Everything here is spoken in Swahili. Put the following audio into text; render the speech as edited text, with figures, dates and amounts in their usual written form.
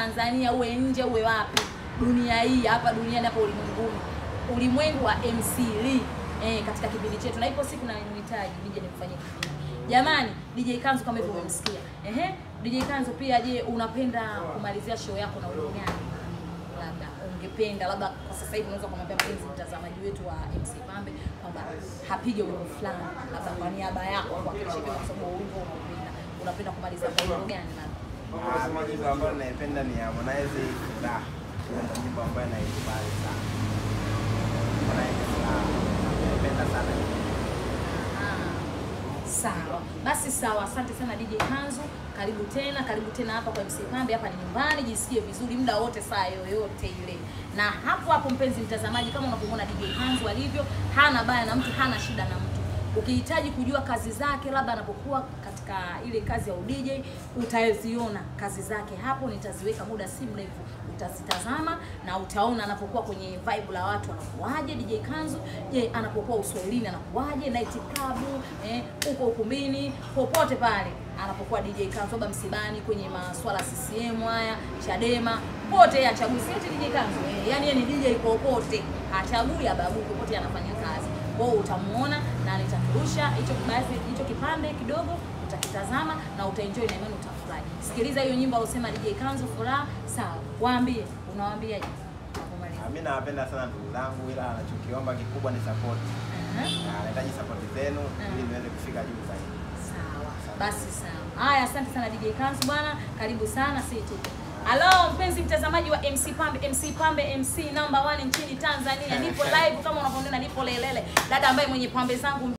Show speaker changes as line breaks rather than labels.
Tanzania uwe nje uwe wapi dunia hii hapa duniani hapa ulimwenguni, ulimwengu wa MC Lee katika kipindi chetu, na ipo siku na nimhitaji nije nimfanyie kipindi. Jamani, DJ Kanzu kama hivyo umemsikia. DJ Kanzu pia, je, unapenda kumalizia show yako na wimbo gani? Labda ungependa labda kwa sasa hivi unaweza kumwambia mpenzi mtazamaji wetu wa MC Pambe kwamba hapige wimbo fulani labda kwa niaba yako kwa kile kwa sababu wimbo unapenda kumalizia kwa wimbo gani labda?
Nyimbo ambayo naipenda ni ya Harmonize Furaha. Ndio nyimbo ambayo naikubali sana. Naipenda sana.
Sawa. Basi sawa, asante sana DJ Kanzu. Karibu tena hapa kwa MC Pambe. Hapa ni nyumbani, jisikie vizuri muda wote, saa yoyote ile. Na hapo mpenzi mtazamaji, kama unavyoona DJ Kanzu alivyo, hana baya na mtu, hana shida na mtu. Ukihitaji kujua kazi zake labda anapokuwa katika ile kazi ya DJ, utaziona kazi zake hapo, nitaziweka muda si mrefu, utazitazama na utaona anapokuwa kwenye vibe la watu anakuaje DJ Kanzu, je, anapokuwa uswahilini anakuaje, night club, uko ukumbini, popote pale anapokuwa DJ Kanzu, labda msibani, kwenye masuala CCM haya, Chadema, pote yeye achagui seti DJ Kanzu. Yani yeye ni DJ popote, hachagui ababu, popote anafanya kazi. Kwa hiyo utamuona na nitakurusha hicho kipande kidogo, utakitazama na utaenjoy na imani utafurahi. Sikiliza hiyo nyimbo alosema DJ Kanzu Furaha. Sawa, waambie, unawaambiaje?
Mimi nawapenda sana ndugu zangu, ila anachokiomba kikubwa ni support. Nahitaji support zenu ili niweze kufika juu zaidi.
Sawa. Basi sawa. Haya, asante sana DJ Kanzu bwana. Karibu sana sisi. Hello mpenzi mtazamaji wa MC Pambe, MC Pambe, MC number 1 nchini Tanzania. Nipo live kama unavyoona, nipo lelele. Dada ambaye mwenye pambe zangu